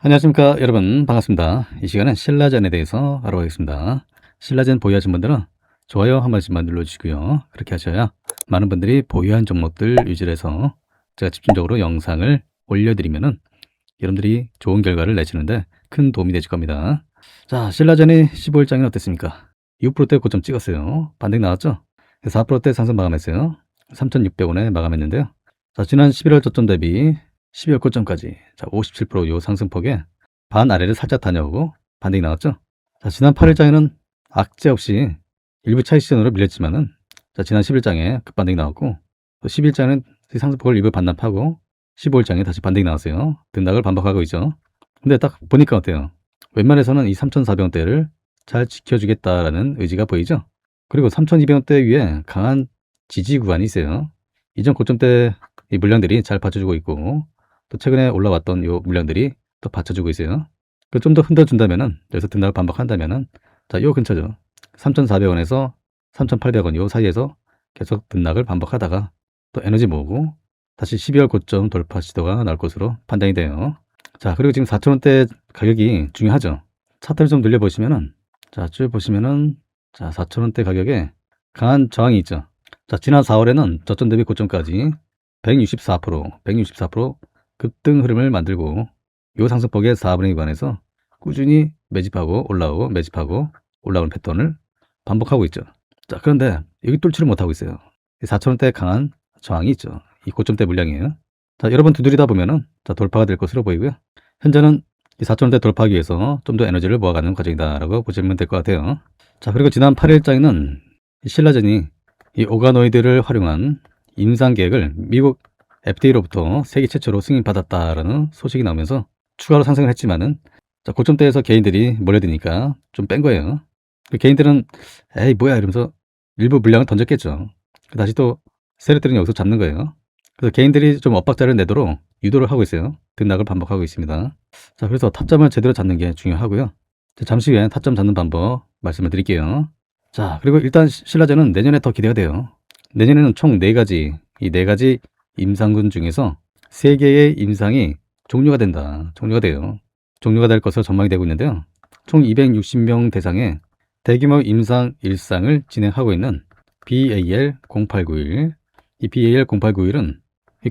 안녕하십니까 여러분, 반갑습니다. 이 시간은 신라젠에 대해서 알아보겠습니다. 신라젠 보유하신 분들은 좋아요 한 번씩만 눌러주시고요. 그렇게 하셔야 많은 분들이 보유한 종목들 위주로 해서 제가 집중적으로 영상을 올려드리면은 여러분들이 좋은 결과를 내시는데 큰 도움이 되실 겁니다. 자, 신라젠의 15일장이 어땠습니까? 6%대 고점 찍었어요. 반등 나왔죠? 4%대 상승 마감했어요. 3,600원에 마감했는데요. 자, 지난 11월 저점 대비 12월 고점까지 57%요 상승폭에 반 아래를 살짝 다녀오고 반등이 나왔죠. 자, 지난 8일장에는 악재 없이 일부 차익 시전으로 밀렸지만은 지난 10일장에 급반등이 나왔고 또 10일장에는 상승폭을 일부 반납하고 15일장에 다시 반등이 나왔어요. 등락을 반복하고 있죠. 근데 딱 보니까 어때요? 웬만해서는 이 3,400원대를 잘 지켜주겠다라는 의지가 보이죠. 그리고 3,200원대 위에 강한 지지 구간이 있어요. 이전 고점대 이 물량들이 잘 받쳐주고 있고 또 최근에 올라왔던 요 물량들이 또 받쳐주고 있어요. 좀 더 흔들어준다면은, 여기서 등락을 반복한다면은, 요 근처죠. 3,400원에서 3,800원 요 사이에서 계속 등락을 반복하다가 또 에너지 모으고 다시 12월 고점 돌파 시도가 나올 것으로 판단이 돼요. 자, 그리고 지금 4,000원대 가격이 중요하죠. 차트를 좀 늘려보시면은, 쭉 보시면은, 4,000원대 가격에 강한 저항이 있죠. 지난 4월에는 저점 대비 고점까지 164% 급등 흐름을 만들고 이 상승폭의 4분의 2 구간에서 꾸준히 매집하고 올라오고 매집하고 올라오는 패턴을 반복하고 있죠. 그런데 여기 뚫지를 못하고 있어요. 4,000원대 강한 저항이 있죠. 이 고점대 물량이에요. 여러 번 두드리다 보면은 돌파가 될 것으로 보이고요. 현재는 이 4,000원대 돌파하기 위해서 좀 더 에너지를 모아가는 과정이다라고 보시면 될 것 같아요. 그리고 지난 8일장에는 신라젠이 이 오가노이드를 활용한 임상 계획을 미국 FDA로부터 세계 최초로 승인받았다라는 소식이 나오면서 추가로 상승을 했지만은 고점대에서 개인들이 몰려드니까 좀 뺀 거예요. 개인들은 에이 뭐야 이러면서 일부 물량을 던졌겠죠. 다시 또 세력들은 여기서 잡는 거예요. 그래서 개인들이 좀 엇박자를 내도록 유도를 하고 있어요. 등락을 반복하고 있습니다. 그래서 타점을 제대로 잡는 게 중요하고요. 잠시 후에 타점 잡는 방법 말씀을 드릴게요. 그리고 일단 신라젠은 내년에 더 기대가 돼요. 내년에는 총 4가지, 이 4가지 임상군 중에서 3개의 임상이 종료가 된다. 종료가 돼요. 종료가 될 것으로 전망이 되고 있는데요. 총 260명 대상의 대규모 임상 일상을 진행하고 있는 BAL0891. 이 BAL0891은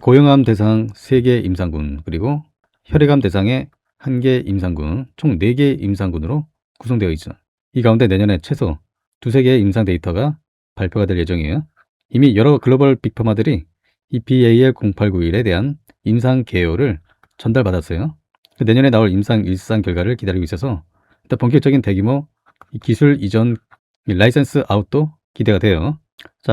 고형암 대상 3개 임상군, 그리고 혈액암 대상의 1개 임상군, 총 4개 임상군으로 구성되어 있죠. 이 가운데 내년에 최소 2~3개의 임상 데이터가 발표가 될 예정이에요. 이미 여러 글로벌 빅파마들이 이 BAL0891에 대한 임상 개요를 전달받았어요. 내년에 나올 임상 일상 결과를 기다리고 있어서 일단 본격적인 대규모 기술 이전 라이센스 아웃도 기대가 돼요.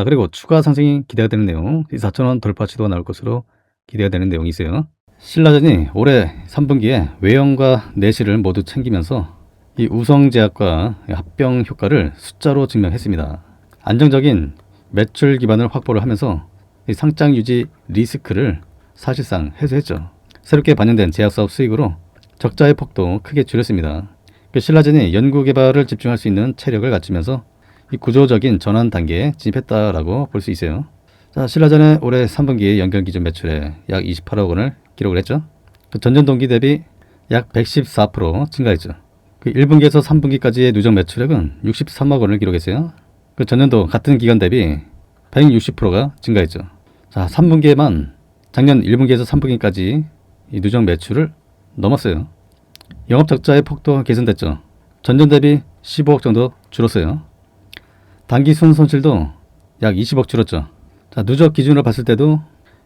그리고 추가 상승이 기대가 되는 내용, 4,000원 돌파 시도가 나올 것으로 기대가 되는 내용이 있어요. 신라젠이 올해 3분기에 외형과 내실을 모두 챙기면서 이 우성제약과 합병 효과를 숫자로 증명했습니다. 안정적인 매출 기반을 확보를 하면서 이 상장 유지 리스크를 사실상 해소했죠. 새롭게 반영된 제약사업 수익으로 적자의 폭도 크게 줄였습니다. 신라젠이 연구개발을 집중할 수 있는 체력을 갖추면서 이 구조적인 전환 단계에 진입했다라고 볼 수 있어요. 신라젠의 올해 3분기 연결 기준 매출에 약 28억 원을 기록을 했죠. 전년 동기 대비 약 114% 증가했죠. 1분기에서 3분기까지의 누적 매출액은 63억 원을 기록했어요. 전년도 같은 기간 대비 160%가 증가했죠. 3분기에만 작년 1분기에서 3분기까지 이 누적 매출을 넘었어요. 영업 적자의 폭도 개선됐죠. 전년 대비 15억 정도 줄었어요. 단기 순 손실도 약 20억 줄었죠. 누적 기준으로 봤을 때도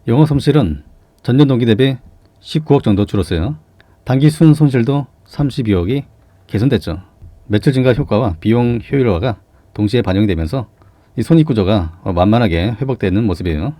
영업 손실은 전년 동기 대비 19억 정도 줄었어요. 단기 순 손실도 32억이 개선됐죠. 매출 증가 효과와 비용 효율화가 동시에 반영이 되면서 이 손익구조가 만만하게 회복되는 모습이에요.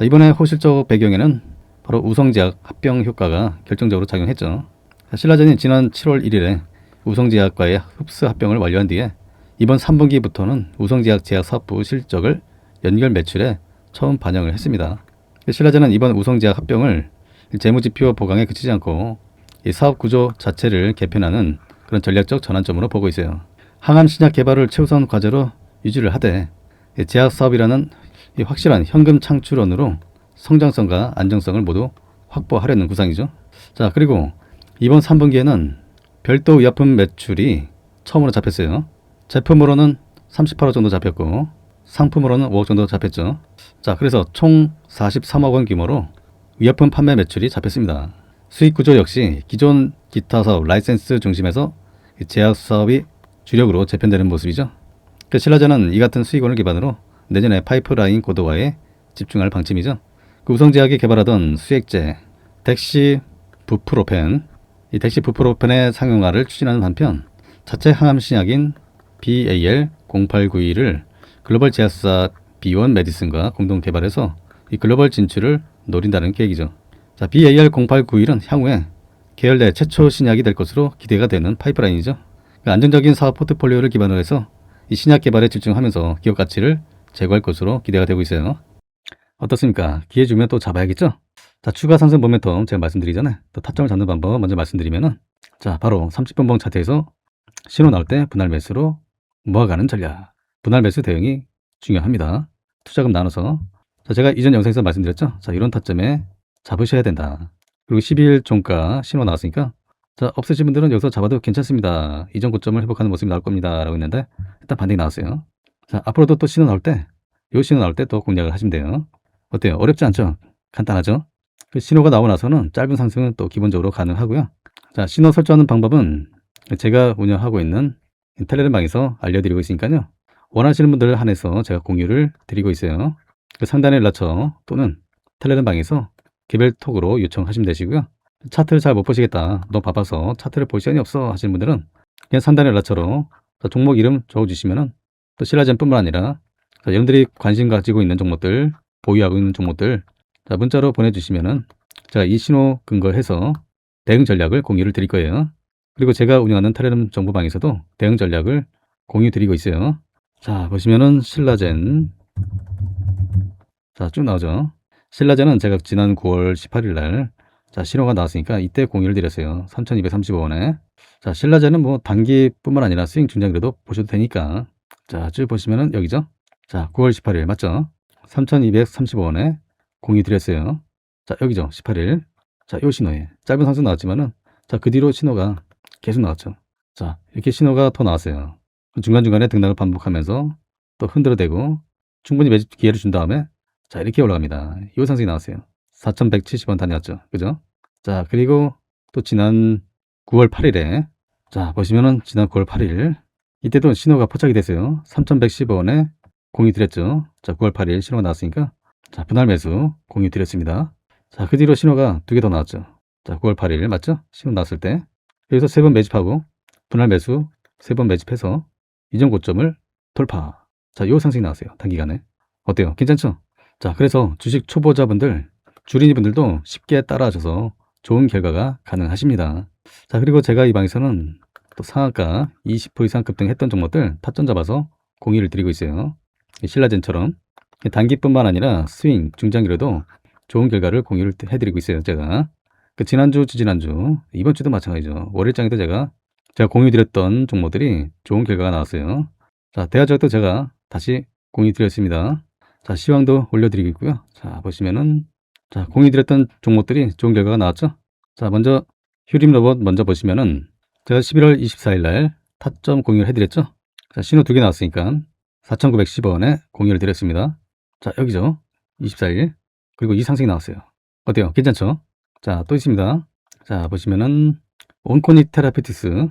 이번에 호실적 배경에는 바로 우성제약 합병 효과가 결정적으로 작용했죠. 신라젠이 지난 7월 1일에 우성제약과의 흡수 합병을 완료한 뒤에 이번 3분기부터는 우성제약 제약사업부 실적을 연결 매출에 처음 반영을 했습니다. 신라젠은 이번 우성제약 합병을 재무지표 보강에 그치지 않고 이 사업 구조 자체를 개편하는 그런 전략적 전환점으로 보고 있어요. 항암 신약 개발을 최우선 과제로 유지를 하되 제약 사업이라는 이 확실한 현금 창출원으로 성장성과 안정성을 모두 확보하려는 구상이죠. 그리고 이번 3분기에는 별도 의약품 매출이 처음으로 잡혔어요. 제품으로는 38억 정도 잡혔고 상품으로는 5억 정도 잡혔죠. 자, 그래서 총 43억 원 규모로 의약품 판매 매출이 잡혔습니다. 수익 구조 역시 기존 기타 사업 라이센스 중심에서 제약 사업이 주력으로 재편되는 모습이죠. 신라젠은 이 같은 수익원을 기반으로 내년에 파이프라인 고도화에 집중할 방침이죠. 우성제약이 개발하던 수액제 덱시부프로펜, 이 덱시부프로펜의 상용화를 추진하는 한편 자체 항암 신약인 BAL0892를 글로벌 제약사 B1 메디슨과 공동 개발해서 이 글로벌 진출을 노린다는 계획이죠. 자, BAL0891은 향후에 계열 내 최초 신약이 될 것으로 기대가 되는 파이프라인이죠. 안정적인 사업 포트폴리오를 기반으로 해서 이 신약 개발에 집중하면서 기업 가치를 제고할 것으로 기대가 되고 있어요. 어떻습니까? 기회 주면 또 잡아야겠죠? 자, 추가 상승 모멘텀 제가 말씀드리기 전에 또 타점을 잡는 방법 먼저 말씀드리면은, 자, 바로 30분봉 차트에서 신호 나올 때 분할 매수로 모아가는 전략. 분할 매수 대응이 중요합니다. 투자금 나눠서. 자, 제가 이전 영상에서 말씀드렸죠? 자, 이런 타점에 잡으셔야 된다. 그리고 12일 종가 신호 나왔으니까, 자, 없으신 분들은 여기서 잡아도 괜찮습니다. 이전 고점을 회복하는 모습이 나올 겁니다. 라고 했는데, 일단 반등이 나왔어요. 자, 앞으로도 또 신호 나올 때, 요 신호 나올 때 또 공략을 하시면 돼요. 어때요? 어렵지 않죠? 간단하죠? 그 신호가 나오고 나서는 짧은 상승은 또 기본적으로 가능하고요. 자, 신호 설정하는 방법은 제가 운영하고 있는 텔레그램 방에서 알려드리고 있으니까요. 원하시는 분들 한해서 제가 공유를 드리고 있어요. 그 상단에 연락처 또는 텔레그램 방에서 개별 톡으로 요청하시면 되시고요. 차트를 잘 못 보시겠다, 너무 바빠서 차트를 볼 시간이 없어 하시는 분들은 그냥 상단에 연락처로 종목 이름 적어주시면은 또 신라젠뿐만 아니라 여러분들이 관심 가지고 있는 종목들, 보유하고 있는 종목들 문자로 보내주시면은 제가 이 신호 근거해서 대응 전략을 공유를 드릴 거예요. 그리고 제가 운영하는 텔레그램 정보방에서도 대응 전략을 공유 드리고 있어요. 자, 보시면은 신라젠, 자, 쭉 나오죠. 신라젠은 제가 지난 9월 18일 날 자, 신호가 나왔으니까 이때 공유를 드렸어요. 3,235원에. 자, 신라젠은 뭐 단기뿐만 아니라 스윙 중장기로도 보셔도 되니까. 자, 쭉 보시면은 여기죠. 자, 9월 18일 맞죠? 3,235원에 공유 드렸어요. 자, 여기죠. 18일. 자, 요 신호에 짧은 상승 나왔지만은 자, 그 뒤로 신호가 계속 나왔죠. 자, 이렇게 신호가 더 나왔어요. 중간중간에 등락을 반복하면서 또 흔들어대고 충분히 매집 기회를 준 다음에 자, 이렇게 올라갑니다. 요 상승이 나왔어요. 4,170원 다녀왔죠. 그죠? 자, 그리고 또 지난 9월 8일에 자, 보시면은 지난 9월 8일 이때도 신호가 포착이 됐어요. 3,110원에 공유 드렸죠. 자, 9월 8일 신호가 나왔으니까 자, 분할 매수 공유 드렸습니다. 자, 그 뒤로 신호가 두 개 더 나왔죠. 자, 9월 8일 맞죠? 신호 나왔을 때 여기서 3번 매집하고 분할 매수 3번 매집해서 이전 고점을 돌파. 자, 요 상승이 나왔어요. 단기간에. 어때요? 괜찮죠? 자, 그래서 주식 초보자분들, 주린이분들도 쉽게 따라하셔서 좋은 결과가 가능하십니다. 자, 그리고 제가 이 방에서는 또 상한가 20% 이상 급등했던 종목들 타점 잡아서 공유를 드리고 있어요. 신라젠처럼 단기뿐만 아니라 스윙, 중장기로도 좋은 결과를 공유를 해드리고 있어요. 제가 그 지난주, 지지난주, 이번 주도 마찬가지죠. 월요일장에도 제가 공유 드렸던 종목들이 좋은 결과가 나왔어요. 자, 대하적도 제가 다시 공유 드렸습니다. 자, 시황도 올려드리고 있고요. 자, 보시면은 자, 공유 드렸던 종목들이 좋은 결과가 나왔죠. 자, 먼저 휴림 로봇 먼저 보시면은 제가 11월 24일 날 타점 공유를 해드렸죠. 자, 신호 두 개 나왔으니까 4,910원에 공유를 드렸습니다. 자, 여기죠. 24일. 그리고 이 상승이 나왔어요. 어때요? 괜찮죠? 자, 또 있습니다. 자, 보시면은 온코니 테라피티스.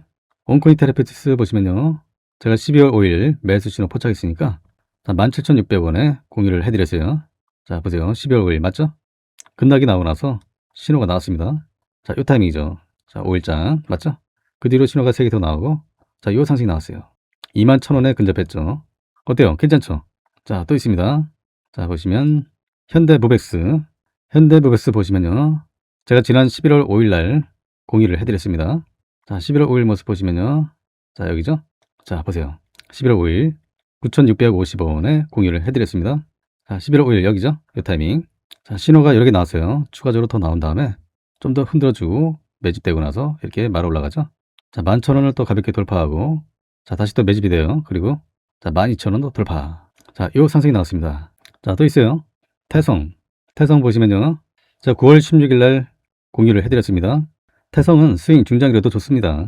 온코니 테라피티스 보시면요. 제가 12월 5일 매수 신호 포착했으니까 자, 17,600원에 공유를 해드렸어요. 자, 보세요. 12월 5일 맞죠? 급락이 나오고 나서 신호가 나왔습니다. 자, 요 타이밍이죠. 자, 5일장 맞죠? 그 뒤로 신호가 3개 더 나오고 자, 요 상승이 나왔어요. 21,000원에 근접했죠. 어때요? 괜찮죠? 자, 또 있습니다. 자, 보시면 현대모백스 보시면요. 제가 지난 11월 5일 날 공유를 해드렸습니다. 자, 11월 5일 모습 보시면요. 자, 여기죠? 자, 보세요. 11월 5일 9,650원에 공유를 해드렸습니다. 자, 11월 5일 여기죠? 이 타이밍. 자, 신호가 여러 개 나왔어요. 추가적으로 더 나온 다음에 좀 더 흔들어주고 매집되고 나서 이렇게 말아 올라가죠. 자, 11,000원을 또 가볍게 돌파하고 자, 다시 또 매집이 돼요. 그리고 자, 12,000원도 돌파. 자, 요 상승이 나왔습니다. 자, 또 있어요. 태성 보시면요. 자, 9월 16일 날 공유를 해드렸습니다. 태성은 스윙 중장기로도 좋습니다.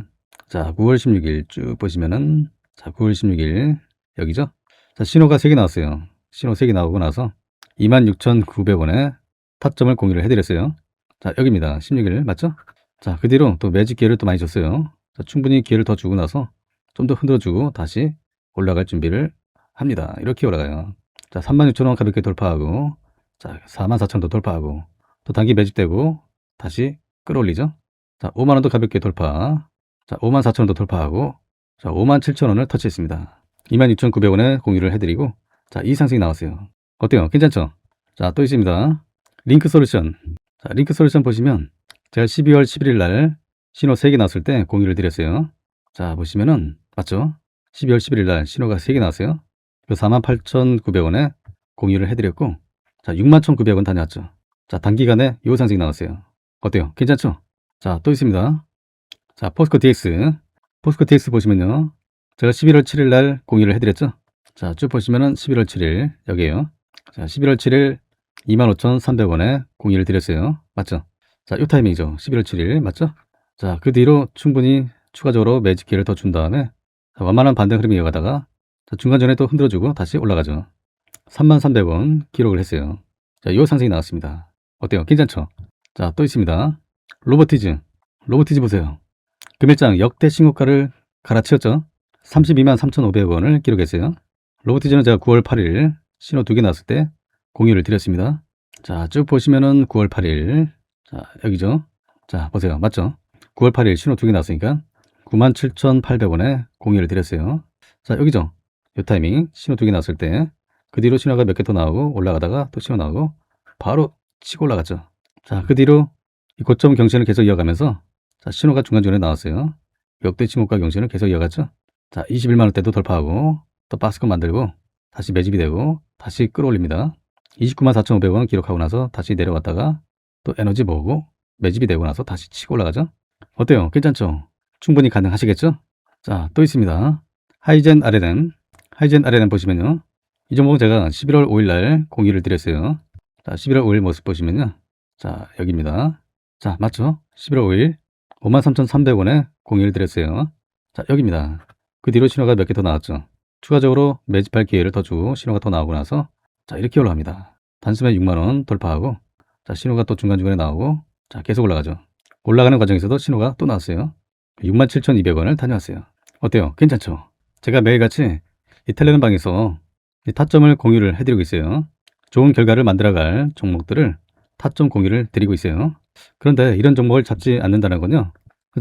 자, 9월 16일 쭉 보시면은, 자, 9월 16일 여기죠? 자, 신호가 3개 나왔어요. 신호 3개 나오고 나서 26,900원에 타점을 공유를 해드렸어요. 자, 여기입니다. 16일 맞죠? 자, 그 뒤로 또 매직 기회를 또 많이 줬어요. 자, 충분히 기회를 더 주고 나서 좀 더 흔들어주고 다시 올라갈 준비를 합니다. 이렇게 올라가요. 자, 36,000원 가볍게 돌파하고, 자, 44,000원도 돌파하고, 또 단기 매집되고 다시 끌어올리죠. 자, 5만원도 가볍게 돌파. 자, 54,000원도 돌파하고, 자, 57,000원을 터치했습니다. 26,900원에 공유를 해드리고, 자, 이 상승이 나왔어요. 어때요? 괜찮죠? 자, 또 있습니다. 링크 솔루션. 자, 링크 솔루션 보시면 제가 12월 11일 날 신호 3개 나왔을 때 공유를 드렸어요. 자, 보시면은 맞죠? 12월 11일 날 신호가 3개 나왔어요. 48,900원에 공유를 해드렸고, 자, 61,900원 다녀왔죠. 자, 단기간에 요 상승이 나왔어요. 어때요? 괜찮죠? 자, 또 있습니다. 자, 포스코 DX. 포스코 DX 보시면요. 제가 11월 7일 날 공유를 해드렸죠. 자, 쭉 보시면은 11월 7일 여기에요. 자, 11월 7일 25,300원에 공유를 드렸어요. 맞죠? 자, 요 타이밍이죠. 11월 7일 맞죠? 자, 그 뒤로 충분히 추가적으로 매직 기회를 더 준 다음에, 자, 완만한 반등 흐름이 이어가다가, 자, 중간전에 또 흔들어주고 다시 올라가죠. 33,300원 기록을 했어요. 자, 요 상승이 나왔습니다. 어때요? 괜찮죠? 자, 또 있습니다. 로보티즈. 로보티즈 보세요. 금일장 역대 신고가를 갈아치웠죠. 323,500원을 기록했어요. 로보티즈는 제가 9월 8일 신호 2개 나왔을 때 공유를 드렸습니다. 자, 쭉 보시면은 9월 8일. 자, 여기죠. 자, 보세요. 맞죠? 9월 8일 신호 2개 나왔으니까 97,800원에 공유를 드렸어요. 자, 여기죠. 요 타이밍 신호 2개 나왔을 때 그 뒤로 신호가 몇 개 더 나오고 올라가다가 또 신호 나오고 바로 치고 올라갔죠. 자, 그 뒤로 이 고점 경신을 계속 이어가면서, 자, 신호가 중간중간에 나왔어요. 역대 신고가 경신을 계속 이어갔죠. 자, 21만원대도 돌파하고 또 박스권 만들고 다시 매집이 되고 다시 끌어올립니다. 294,500원 기록하고 나서 다시 내려왔다가 또 에너지 모으고 매집이 되고 나서 다시 치고 올라가죠. 어때요? 괜찮죠? 충분히 가능하시겠죠? 자, 또 있습니다. 하이젠 RNN. 하이젠 RNN 보시면요. 이 종목은 제가 11월 5일 날 공유를 드렸어요. 자, 11월 5일 모습 보시면요. 자, 여기입니다. 자, 맞죠? 11월 5일 53,300원에 공유를 드렸어요. 자, 여기입니다. 그 뒤로 신호가 몇 개 더 나왔죠. 추가적으로 매집할 기회를 더 주고 신호가 더 나오고 나서, 자, 이렇게 올라갑니다. 단숨에 6만원 돌파하고, 자, 신호가 또 중간중간에 나오고, 자, 계속 올라가죠. 올라가는 과정에서도 신호가 또 나왔어요. 67,200원을 다녀왔어요. 어때요? 괜찮죠? 제가 매일같이 이 텔레그램 방에서 이 타점을 공유를 해드리고 있어요. 좋은 결과를 만들어갈 종목들을 타점 공유를 드리고 있어요. 그런데 이런 종목을 잡지 않는다는 건요,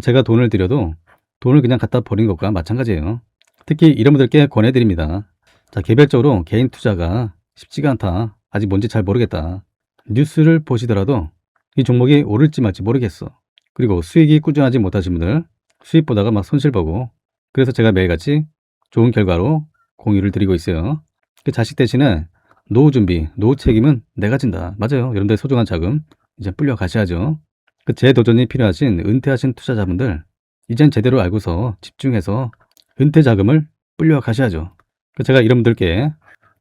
제가 돈을 들여도 돈을 그냥 갖다 버린 것과 마찬가지예요. 특히 이런 분들께 권해드립니다. 자, 개별적으로 개인 투자가 쉽지가 않다. 아직 뭔지 잘 모르겠다. 뉴스를 보시더라도 이 종목이 오를지 말지 모르겠어. 그리고 수익이 꾸준하지 못하신 분들, 수익 보다가 막 손실 보고, 그래서 제가 매일같이 좋은 결과로 공유를 드리고 있어요. 그 자식 대신에 노후 준비, 노후 책임은 내가 진다. 맞아요. 여러분들 소중한 자금 이제 불려 가셔야죠. 그 재도전이 필요하신 은퇴하신 투자자분들, 이젠 제대로 알고서 집중해서 은퇴 자금을 불려 가셔야죠. 그 제가 이런 분들께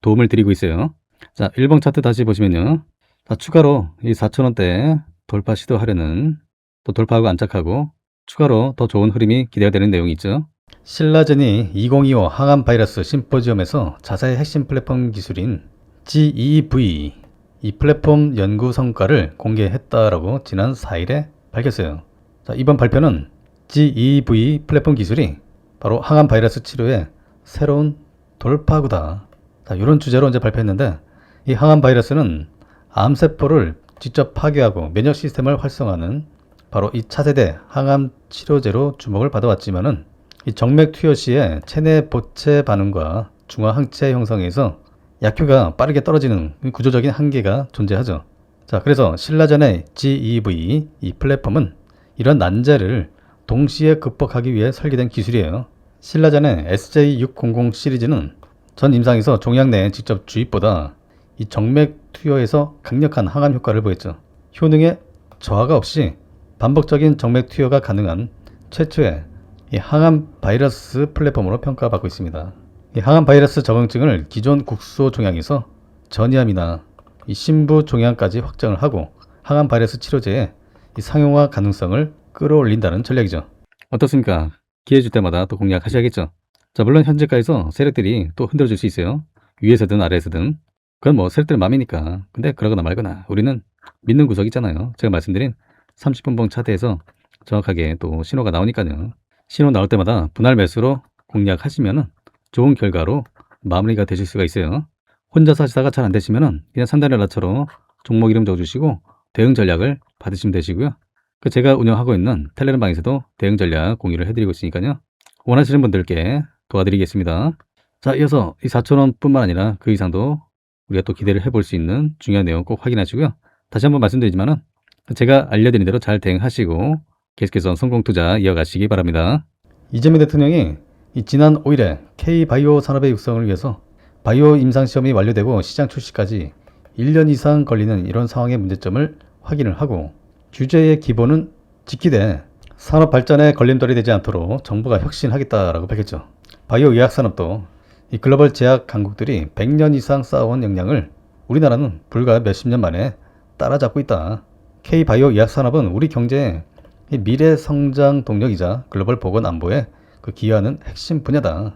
도움을 드리고 있어요. 자, 1번 차트 다시 보시면요. 자, 추가로 이 4,000원대 돌파 시도하려는, 또 돌파하고 안착하고 추가로 더 좋은 흐름이 기대가 되는 내용이 있죠. 신라젠이 2025 항암 바이러스 심포지엄에서 자사의 핵심 플랫폼 기술인 GEV 이 플랫폼 연구 성과를 공개했다라고 지난 4일에 밝혔어요. 자, 이번 발표는 GEV 플랫폼 기술이 바로 항암 바이러스 치료의 새로운 돌파구다. 자, 이런 주제로 이제 발표했는데, 이 항암 바이러스는 암세포를 직접 파괴하고 면역 시스템을 활성화하는 바로 이 차세대 항암 치료제로 주목을 받아왔지만은, 이 정맥 투여 시에 체내 보채 반응과 중화 항체 형성에서 약효가 빠르게 떨어지는 구조적인 한계가 존재하죠. 자, 그래서 신라젠의 GEV 이 플랫폼은 이런 난제를 동시에 극복하기 위해 설계된 기술이에요. 신라젠의 SJ600 시리즈는 전 임상에서 종약 내 직접 주입보다 이 정맥 투여에서 강력한 항암 효과를 보였죠. 효능에 저하가 없이 반복적인 정맥 투여가 가능한 최초의 이 항암 바이러스 플랫폼으로 평가받고 있습니다. 이 항암 바이러스 적응증을 기존 국소 종양에서 전이암이나 이 신부 종양까지 확정을 하고 항암 바이러스 치료제의 이 상용화 가능성을 끌어올린다는 전략이죠. 어떻습니까? 기회 줄 때마다 또 공략하셔야겠죠. 자, 물론 현재가에서 세력들이 또 흔들어줄 수 있어요. 위에서든 아래에서든. 그건 뭐 세력들 맘이니까. 근데 그러거나 말거나 우리는 믿는 구석이 있잖아요. 제가 말씀드린 30분봉 차트에서 정확하게 또 신호가 나오니까요. 신호 나올 때마다 분할 매수로 공략하시면은 좋은 결과로 마무리가 되실 수가 있어요. 혼자서 하시다가 잘 안 되시면은 그냥 산다렐라처럼 종목 이름 적어주시고 대응 전략을 받으시면 되시고요. 제가 운영하고 있는 텔레그램 방에서도 대응 전략 공유를 해드리고 있으니까요. 원하시는 분들께 도와드리겠습니다. 자, 이어서 이 4,000원 뿐만 아니라 그 이상도 우리가 또 기대를 해볼 수 있는 중요한 내용 꼭 확인하시고요. 다시 한번 말씀드리지만은 제가 알려드린 대로 잘 대응하시고 계속해서 성공 투자 이어가시기 바랍니다. 이재명 대통령이 지난 5일에 K바이오 산업의 육성을 위해서 바이오 임상시험이 완료되고 시장 출시까지 1년 이상 걸리는 이런 상황의 문제점을 확인을 하고 규제의 기본은 지키되 산업 발전에 걸림돌이 되지 않도록 정부가 혁신하겠다라고 밝혔죠. 바이오 의학 산업도 이 글로벌 제약 강국들이 100년 이상 쌓아온 역량을 우리나라는 불과 몇십 년 만에 따라잡고 있다. K바이오 의학 산업은 우리 경제의 미래 성장 동력이자 글로벌 보건 안보에 기여하는 핵심 분야다.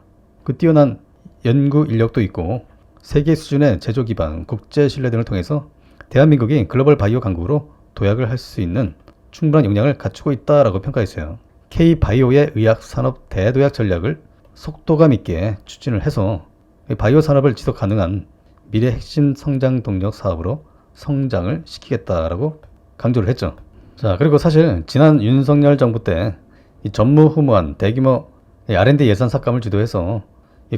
뛰어난 연구 인력도 있고 세계 수준의 제조 기반, 국제 신뢰 등을 통해서 대한민국이 글로벌 바이오 강국으로 도약을 할 수 있는 충분한 역량을 갖추고 있다라고 평가했어요. K바이오의 의학 산업 대도약 전략을 속도감 있게 추진을 해서 바이오 산업을 지속 가능한 미래 핵심 성장 동력 사업으로 성장을 시키겠다라고 강조를 했죠. 자, 그리고 사실 지난 윤석열 정부 때 전무후무한 대규모 R&D 예산 삭감을 주도해서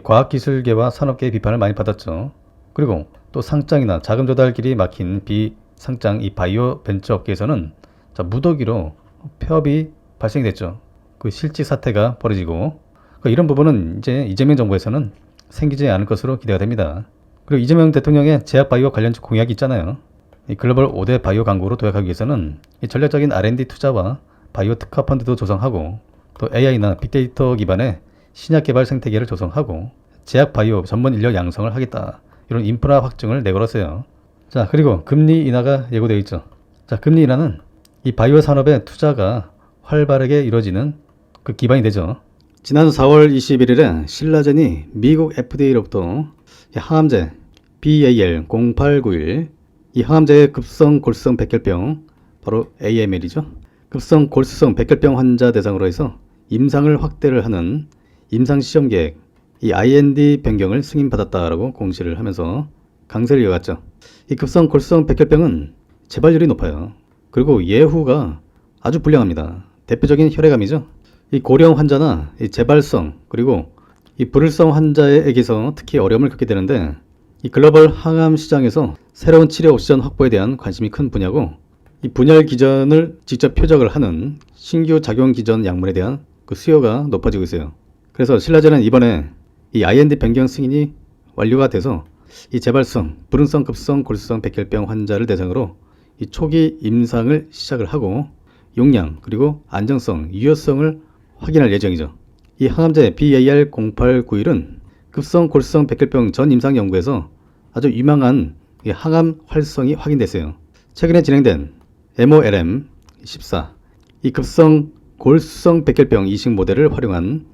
과학기술계와 산업계의 비판을 많이 받았죠. 그리고 또 상장이나 자금 조달길이 막힌 비상장 바이오 벤처 업계에서는 무더기로 폐업이 발생이 됐죠. 실직 사태가 벌어지고 이런 부분은 이제 이재명 정부에서는 생기지 않을 것으로 기대가 됩니다. 그리고 이재명 대통령의 제약 바이오 관련 공약이 있잖아요. 글로벌 5대 바이오 강국으로 도약하기 위해서는 전략적인 R&D 투자와 바이오 특화 펀드도 조성하고 또 AI나 빅데이터 기반의 신약 개발 생태계를 조성하고 제약 바이오 전문 인력 양성을 하겠다. 이런 인프라 확증을 내걸었어요. 자, 그리고 금리 인하가 예고되어 있죠. 자, 금리 인하는 바이오 산업의 투자가 활발하게 이루어지는 기반이 되죠. 지난 4월 21일에 신라젠이 미국 FDA로부터 항암제 BAL0891 이 항암제의 급성 골수성 백혈병 바로 AML이죠. 급성 골수성 백혈병 환자 대상으로 해서 임상을 확대를 하는 임상시험 계획 IND 변경을 승인받았다라고 공시를 하면서 강세를 이어갔죠. 급성 골수성 백혈병은 재발률이 높아요. 그리고 예후가 아주 불량합니다. 대표적인 혈액암이죠. 고령 환자나 재발성 그리고 불을성 환자에게서 특히 어려움을 겪게 되는데 글로벌 항암 시장에서 새로운 치료 옵션 확보에 대한 관심이 큰 분야고 분열 기전을 직접 표적을 하는 신규 작용 기전 약물에 대한 수요가 높아지고 있어요. 그래서 신라젠은 이번에 IND 변경 승인이 완료가 돼서 재발성, 불응성 급성 골수성 백혈병 환자를 대상으로 초기 임상을 시작을 하고 용량 그리고 안정성, 유효성을 확인할 예정이죠. 항암제 BAL0891은 급성 골수성 백혈병 전 임상 연구에서 아주 유망한 항암 활성이 확인됐어요. 최근에 진행된 MOLM14 급성 골수성 백혈병 이식 모델을 활용한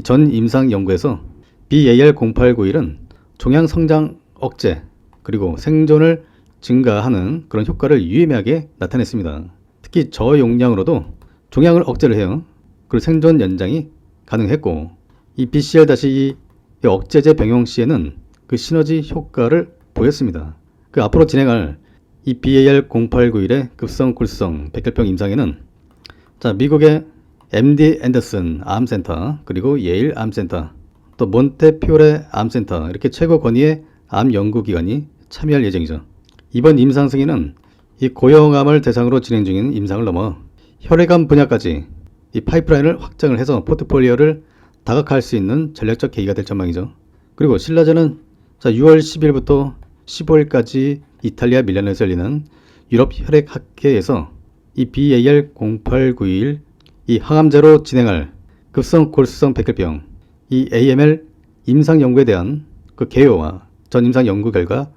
전 임상 연구에서 BAL0891은 종양 성장 억제 그리고 생존을 증가하는 그런 효과를 유의미하게 나타냈습니다. 특히 저용량으로도 종양을 억제를 해요. 그리고 생존 연장이 가능했고 BCL-2 억제제 병용 시에는 시너지 효과를 보였습니다. 앞으로 진행할 BAL0891의 급성 골수성 백혈병 임상에는 미국의 MD 앤더슨 암센터 그리고 예일 암센터 또 몬테피오레 암센터 이렇게 최고 권위의 암 연구기관이 참여할 예정이죠. 이번 임상 승인은 고형암을 대상으로 진행 중인 임상을 넘어 혈액암 분야까지 파이프라인을 확장을 해서 포트폴리오를 다각화할 수 있는 전략적 계기가 될 전망이죠. 그리고 신라젠은 6월 10일부터 15일까지 이탈리아 밀라노에서 열리는 유럽 혈액학회에서 BAL0891 항암제로 진행할 급성 골수성 백혈병 AML 임상 연구에 대한 개요와 전 임상 연구 결과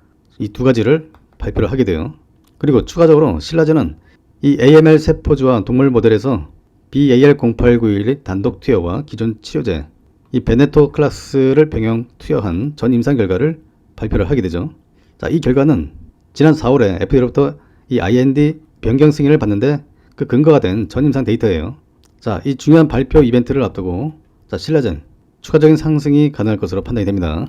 두 가지를 발표를 하게 돼요. 그리고 추가적으로 신라젠은 AML 세포주와 동물 모델에서 BAL0891의 단독 투여와 기존 치료제 이 베네토 클라스를 병행 투여한 전 임상 결과를 발표를 하게 되죠. 자, 이 결과는 지난 4월에 FDA로부터 이 IND 변경 승인을 받는데 그 근거가 된 전 임상 데이터예요. 자, 이 중요한 발표 이벤트를 앞두고 자, 신라젠 추가적인 상승이 가능할 것으로 판단이 됩니다.